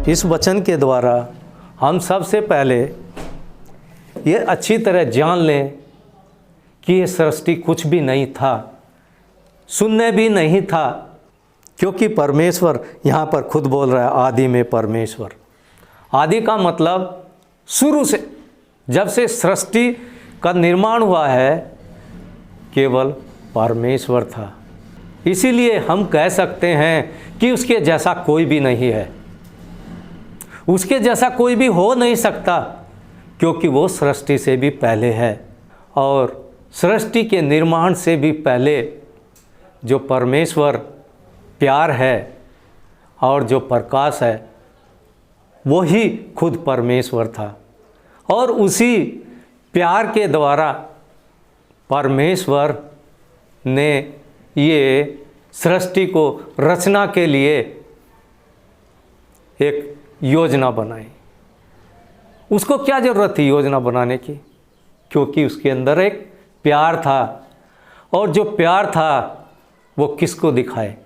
इस वचन के द्वारा हम सबसे पहले ये अच्छी तरह जान लें कि ये सृष्टि कुछ भी नहीं था, शून्य भी नहीं था, क्योंकि परमेश्वर यहाँ पर खुद बोल रहा है आदि में परमेश्वर। आदि का मतलब शुरू से, जब से सृष्टि का निर्माण हुआ है केवल परमेश्वर था। इसीलिए हम कह सकते हैं कि उसके जैसा कोई भी नहीं है, उसके जैसा कोई भी हो नहीं सकता, क्योंकि वो सृष्टि से भी पहले है। और सृष्टि के निर्माण से भी पहले जो परमेश्वर प्यार है और जो प्रकाश है वो ही खुद परमेश्वर था। और उसी प्यार के द्वारा परमेश्वर ने ये सृष्टि को रचना के लिए एक योजना बनाई। उसको क्या ज़रूरत थी योजना बनाने की? क्योंकि उसके अंदर एक प्यार था, और जो प्यार था वो किसको दिखाए?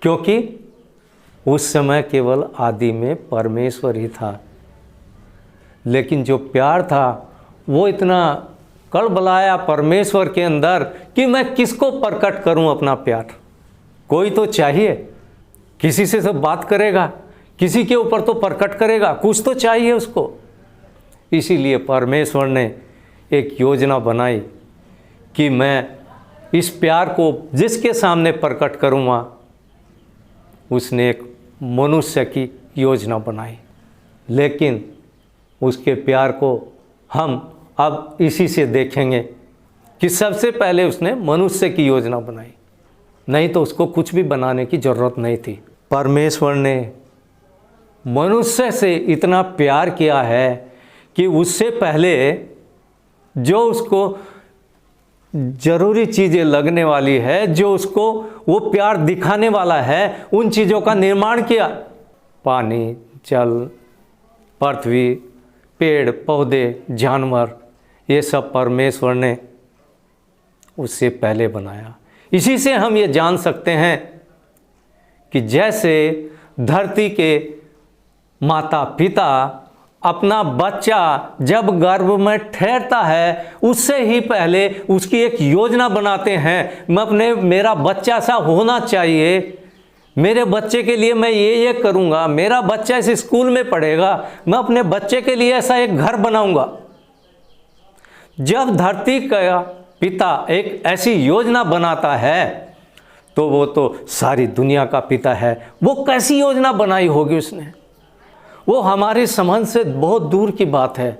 क्योंकि उस समय केवल आदि में परमेश्वर ही था, लेकिन जो प्यार था वो इतना कड़बड़ाया परमेश्वर के अंदर कि मैं किसको प्रकट करूं अपना प्यार। कोई तो चाहिए, किसी से सब बात करेगा, किसी के ऊपर तो प्रकट करेगा, कुछ तो चाहिए उसको। इसीलिए परमेश्वर ने एक योजना बनाई कि मैं इस प्यार को जिसके सामने प्रकट करूँगा, उसने एक मनुष्य की योजना बनाई। लेकिन उसके प्यार को हम अब इसी से देखेंगे कि सबसे पहले उसने मनुष्य की योजना बनाई, नहीं तो उसको कुछ भी बनाने की ज़रूरत नहीं थी। परमेश्वर ने मनुष्य से इतना प्यार किया है कि उससे पहले जो उसको ज़रूरी चीज़ें लगने वाली है, जो उसको वो प्यार दिखाने वाला है, उन चीज़ों का निर्माण किया। पानी, जल, पृथ्वी, पेड़ पौधे, जानवर, ये सब परमेश्वर ने उससे पहले बनाया। इसी से हम ये जान सकते हैं कि जैसे धरती के माता पिता अपना बच्चा जब गर्भ में ठहरता है उससे ही पहले उसकी एक योजना बनाते हैं, मेरा बच्चा ऐसा होना चाहिए, मेरे बच्चे के लिए मैं ये करूँगा, मेरा बच्चा इस स्कूल में पढ़ेगा, मैं अपने बच्चे के लिए ऐसा एक घर बनाऊँगा। जब धरती का पिता एक ऐसी योजना बनाता है तो वो तो सारी दुनिया का पिता है। वो कैसी योजना बनाई होगी उसने, वो हमारी समझ से बहुत दूर की बात है।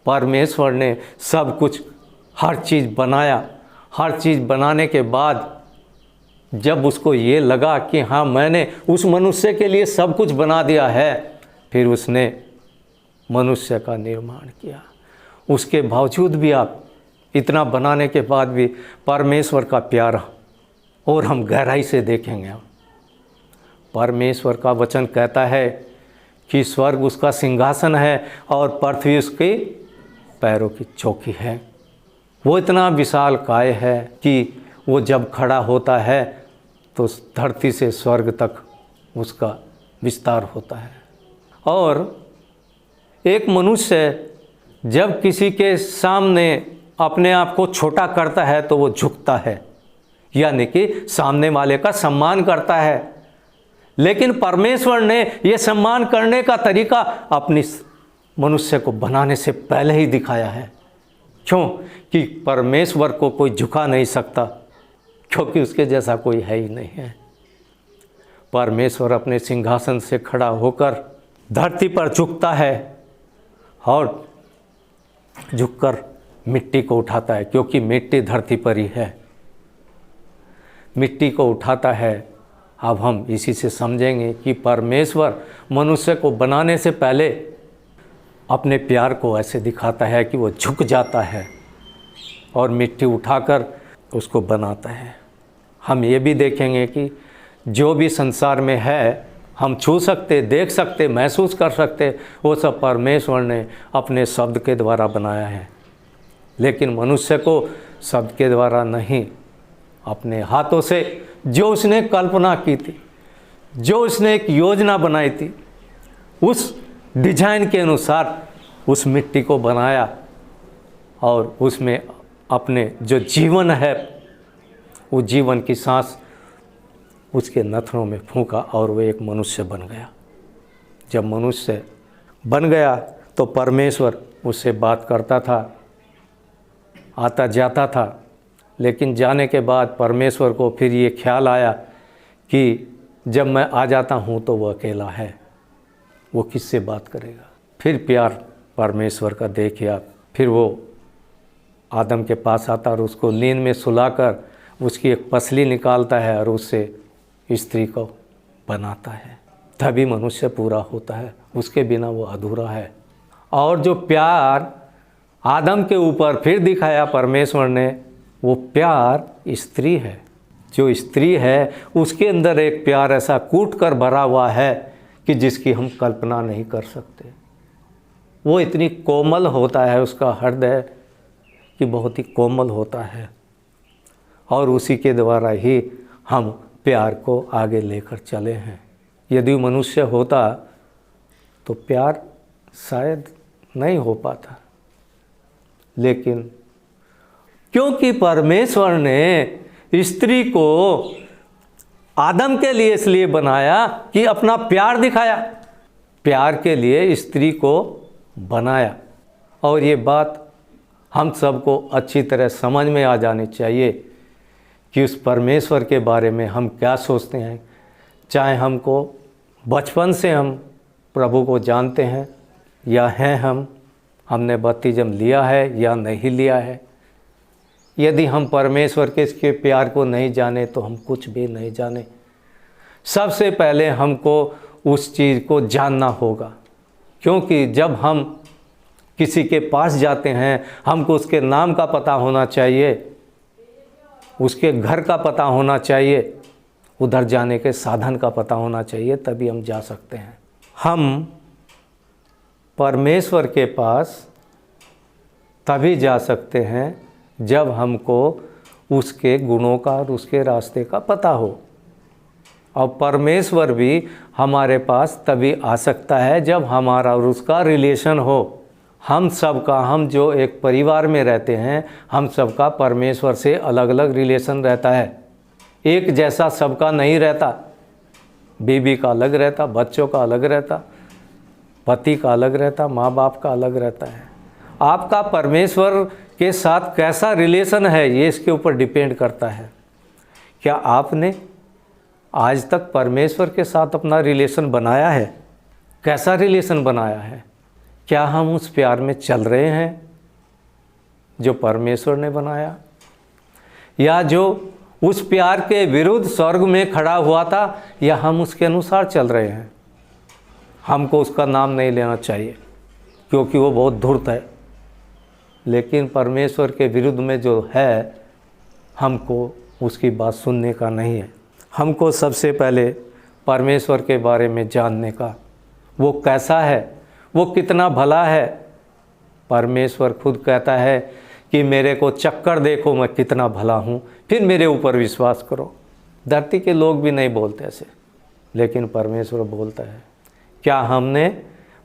परमेश्वर ने सब कुछ, हर चीज़ बनाया। हर चीज़ बनाने के बाद जब उसको ये लगा कि हाँ मैंने उस मनुष्य के लिए सब कुछ बना दिया है, फिर उसने मनुष्य का निर्माण किया। उसके बावजूद भी आप इतना बनाने के बाद भी परमेश्वर का प्यार और हम गहराई से देखेंगे। परमेश्वर का वचन कहता है कि स्वर्ग उसका सिंहासन है और पृथ्वी उसके पैरों की चौकी है। वो इतना विशाल काय है कि वो जब खड़ा होता है तो धरती से स्वर्ग तक उसका विस्तार होता है। और एक मनुष्य जब किसी के सामने अपने आप को छोटा करता है तो वो झुकता है, यानी कि सामने वाले का सम्मान करता है। लेकिन परमेश्वर ने ये सम्मान करने का तरीका अपनी मनुष्य को बनाने से पहले ही दिखाया है। क्यों? कि परमेश्वर को कोई झुका नहीं सकता, क्योंकि उसके जैसा कोई है ही नहीं है। परमेश्वर अपने सिंहासन से खड़ा होकर धरती पर झुकता है और झुककर मिट्टी को उठाता है, क्योंकि मिट्टी धरती पर ही है। मिट्टी को उठाता है। अब हम इसी से समझेंगे कि परमेश्वर मनुष्य को बनाने से पहले अपने प्यार को ऐसे दिखाता है कि वो झुक जाता है और मिट्टी उठाकर उसको बनाता है। हम ये भी देखेंगे कि जो भी संसार में है हम छू सकते, देख सकते, महसूस कर सकते, वो सब परमेश्वर ने अपने शब्द के द्वारा बनाया है। लेकिन मनुष्य को शब्द के द्वारा नहीं, अपने हाथों से जो उसने कल्पना की थी, जो उसने एक योजना बनाई थी, उस डिजाइन के अनुसार उस मिट्टी को बनाया और उसमें अपने जो जीवन है वो जीवन की सांस उसके नथनों में फूंका और वो एक मनुष्य बन गया। जब मनुष्य बन गया तो परमेश्वर उससे बात करता था, आता जाता था, लेकिन जाने के बाद परमेश्वर को फिर ये ख्याल आया कि जब मैं आ जाता हूँ तो वो अकेला है, वो किससे बात करेगा। फिर प्यार परमेश्वर का देखिए आप, फिर वो आदम के पास आता और उसको नींद में सुलाकर उसकी एक पसली निकालता है और उससे स्त्री को बनाता है, तभी मनुष्य पूरा होता है, उसके बिना वो अधूरा है। और जो प्यार आदम के ऊपर फिर दिखाया परमेश्वर ने, वो प्यार स्त्री है। जो स्त्री है उसके अंदर एक प्यार ऐसा कूट कर भरा हुआ है कि जिसकी हम कल्पना नहीं कर सकते। वो इतनी कोमल होता है, उसका हृदय कि बहुत ही कोमल होता है, और उसी के द्वारा ही हम प्यार को आगे लेकर चले हैं। यदि मनुष्य होता तो प्यार शायद नहीं हो पाता, लेकिन क्योंकि परमेश्वर ने स्त्री को आदम के लिए इसलिए बनाया कि अपना प्यार दिखाया, प्यार के लिए स्त्री को बनाया। और ये बात हम सबको अच्छी तरह समझ में आ जानी चाहिए कि उस परमेश्वर के बारे में हम क्या सोचते हैं। चाहे हमको बचपन से हम प्रभु को जानते हैं या हैं, हमने बपतिस्म लिया है या नहीं लिया है, यदि हम परमेश्वर के इसके प्यार को नहीं जाने तो हम कुछ भी नहीं जाने। सबसे पहले हमको उस चीज़ को जानना होगा, क्योंकि जब हम किसी के पास जाते हैं हमको उसके नाम का पता होना चाहिए, उसके घर का पता होना चाहिए, उधर जाने के साधन का पता होना चाहिए, तभी हम जा सकते हैं। हम परमेश्वर के पास तभी जा सकते हैं जब हमको उसके गुणों का और उसके रास्ते का पता हो, और परमेश्वर भी हमारे पास तभी आ सकता है जब हमारा और उसका रिलेशन हो। हम सबका, हम जो एक परिवार में रहते हैं, हम सबका परमेश्वर से अलग अलग रिलेशन रहता है, एक जैसा सबका नहीं रहता। बीवी का अलग रहता, बच्चों का अलग रहता, पति का अलग रहता, माँ बाप का अलग रहता है। आपका परमेश्वर के साथ कैसा रिलेशन है ये इसके ऊपर डिपेंड करता है। क्या आपने आज तक परमेश्वर के साथ अपना रिलेशन बनाया है? कैसा रिलेशन बनाया है? क्या हम उस प्यार में चल रहे हैं जो परमेश्वर ने बनाया, या जो उस प्यार के विरुद्ध स्वर्ग में खड़ा हुआ था, या हम उसके अनुसार चल रहे हैं? हमको उसका नाम नहीं लेना चाहिए क्योंकि वो बहुत धूर्त है, लेकिन परमेश्वर के विरुद्ध में जो है हमको उसकी बात सुनने का नहीं है। हमको सबसे पहले परमेश्वर के बारे में जानने का, वो कैसा है, वो कितना भला है। परमेश्वर खुद कहता है कि मेरे को चक्कर देखो मैं कितना भला हूँ, फिर मेरे ऊपर विश्वास करो। धरती के लोग भी नहीं बोलते ऐसे, लेकिन परमेश्वर बोलता है। क्या हमने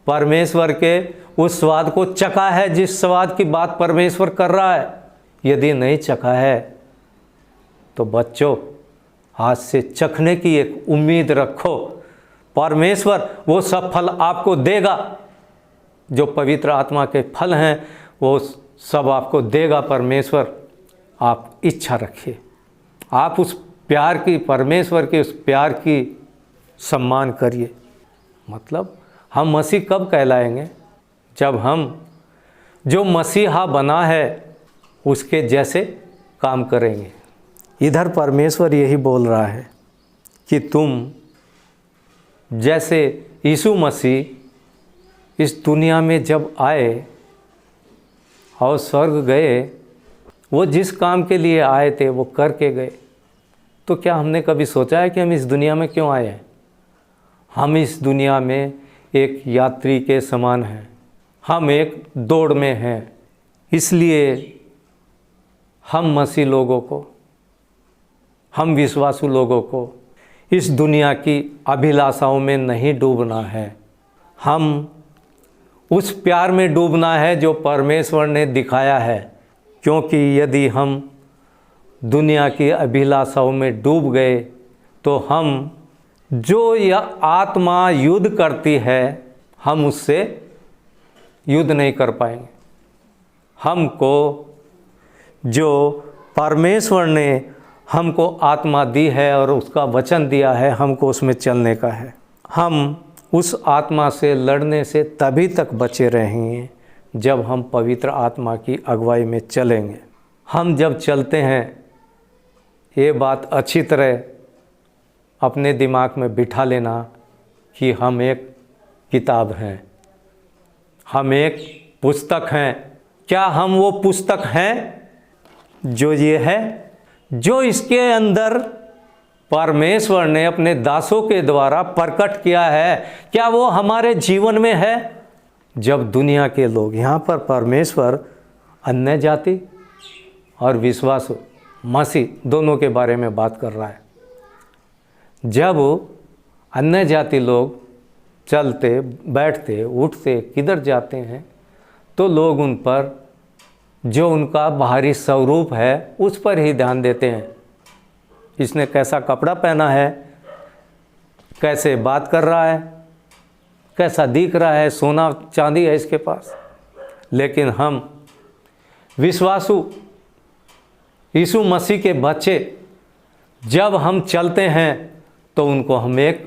परमेश्वर के उस स्वाद को चखा है जिस स्वाद की बात परमेश्वर कर रहा है? यदि नहीं चखा है तो बच्चों, आज से चखने की एक उम्मीद रखो। परमेश्वर वो सब फल आपको देगा, जो पवित्र आत्मा के फल हैं वो सब आपको देगा परमेश्वर। आप इच्छा रखिए, आप उस प्यार की, परमेश्वर के उस प्यार की सम्मान करिए। मतलब हम मसीह कब कहलाएंगे? जब हम जो मसीहा बना है उसके जैसे काम करेंगे। इधर परमेश्वर यही बोल रहा है कि तुम जैसे यीशु मसीह इस दुनिया में जब आए और स्वर्ग गए, वो जिस काम के लिए आए थे वो करके गए। तो क्या हमने कभी सोचा है कि हम इस दुनिया में क्यों आए हैं? हम इस दुनिया में एक यात्री के समान हैं, हम एक दौड़ में हैं। इसलिए हम मसीह लोगों को, हम विश्वासु लोगों को इस दुनिया की अभिलाषाओं में नहीं डूबना है। हम उस प्यार में डूबना है जो परमेश्वर ने दिखाया है, क्योंकि यदि हम दुनिया की अभिलाषाओं में डूब गए तो हम जो यह आत्मा युद्ध करती है हम उससे युद्ध नहीं कर पाएंगे। हमको जो परमेश्वर ने हमको आत्मा दी है और उसका वचन दिया है, हमको उसमें चलने का है। हम उस आत्मा से लड़ने से तभी तक बचे रहेंगे जब हम पवित्र आत्मा की अगुवाई में चलेंगे। हम जब चलते हैं, ये बात अच्छी तरह अपने दिमाग में बिठा लेना कि हम एक किताब हैं, हम एक पुस्तक हैं। क्या हम वो पुस्तक हैं जो ये है, जो इसके अंदर परमेश्वर ने अपने दासों के द्वारा प्रकट किया है? क्या वो हमारे जीवन में है? जब दुनिया के लोग, यहाँ पर परमेश्वर अन्य जाति और विश्वास मसीह दोनों के बारे में बात कर रहा है। जब अन्य जाति लोग चलते बैठते उठते किधर जाते हैं तो लोग उन पर जो उनका बाहरी स्वरूप है उस पर ही ध्यान देते हैं। इसने कैसा कपड़ा पहना है, कैसे बात कर रहा है, कैसा दिख रहा है, सोना चांदी है इसके पास। लेकिन हम विश्वासु यीशु मसीह के बच्चे जब हम चलते हैं तो उनको हम एक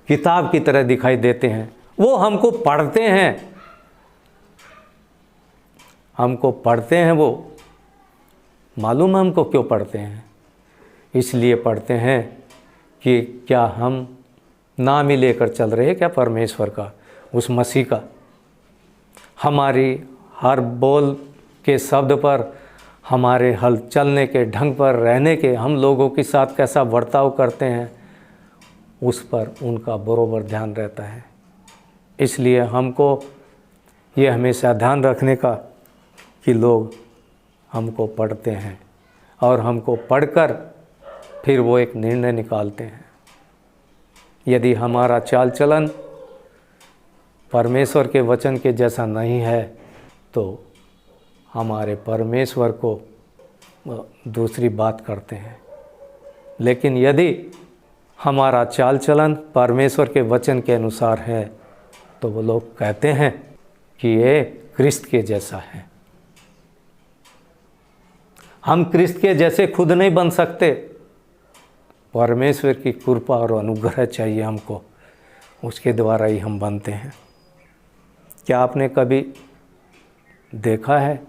किताब की तरह दिखाई देते हैं। वो हमको पढ़ते हैं, हमको पढ़ते हैं। वो मालूम है हमको क्यों पढ़ते हैं? इसलिए पढ़ते हैं कि क्या हम नाम ही लेकर चल रहे हैं क्या परमेश्वर का, उस मसीह का? हमारी हर बोल के शब्द पर, हमारे हल चलने के ढंग पर, रहने के, हम लोगों के साथ कैसा बर्ताव करते हैं, उस पर उनका बरोबर ध्यान रहता है। इसलिए हमको ये हमेशा ध्यान रखने का कि लोग हमको पढ़ते हैं और हमको पढ़कर फिर वो एक निर्णय निकालते हैं। यदि हमारा चाल चलन परमेश्वर के वचन के जैसा नहीं है तो हमारे परमेश्वर को दूसरी बात करते हैं। लेकिन यदि हमारा चाल चलन परमेश्वर के वचन के अनुसार है तो वो लोग कहते हैं कि ये क्रिस्त के जैसा है। हम क्रिस्त के जैसे खुद नहीं बन सकते, परमेश्वर की कृपा और अनुग्रह चाहिए हमको, उसके द्वारा ही हम बनते हैं। क्या आपने कभी देखा है?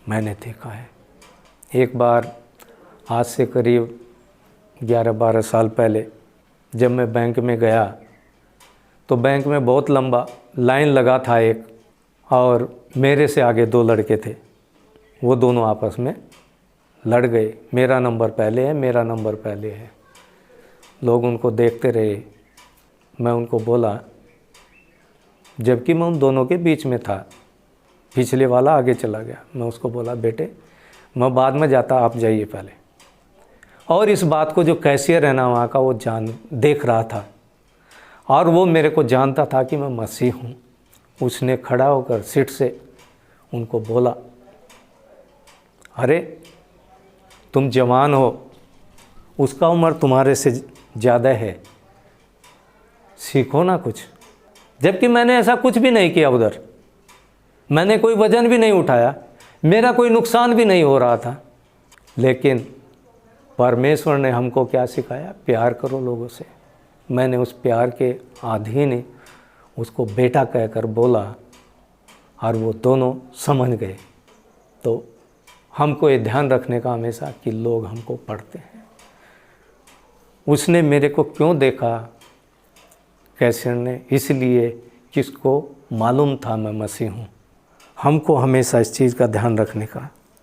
मैंने देखा है। एक बार आज से करीब 11-12 साल पहले जब मैं बैंक में गया तो बैंक में बहुत लंबा लाइन लगा था एक, और मेरे से आगे 2 लड़के थे। वो दोनों आपस में लड़ गए, मेरा नंबर पहले है, मेरा नंबर पहले है। लोग उनको देखते रहे। मैं उनको बोला, जबकि मैं उन दोनों के बीच में था, पिछले वाला आगे चला गया। मैं उसको बोला, बेटे मैं बाद में जाता, आप जाइए पहले। और इस बात को जो कैशियर है ना वहाँ का, वो देख रहा था और वो मेरे को जानता था कि मैं मसीह हूँ। उसने खड़ा होकर सीट से उनको बोला, अरे तुम जवान हो, उसका उम्र तुम्हारे से ज़्यादा है, सीखो ना कुछ। जबकि मैंने ऐसा कुछ भी नहीं किया उधर, मैंने कोई वजन भी नहीं उठाया, मेरा कोई नुकसान भी नहीं हो रहा था। लेकिन परमेश्वर ने हमको क्या सिखाया? प्यार करो लोगों से। मैंने उस प्यार के अधीन ही उसको बेटा कहकर बोला और वो दोनों समझ गए। तो हमको ये ध्यान रखने का हमेशा कि लोग हमको पढ़ते हैं। उसने मेरे को क्यों देखा कैशियर ने? इसलिए कि उसको मालूम था मैं मसीह हूँ। हमको हमेशा इस चीज़ का ध्यान रखने का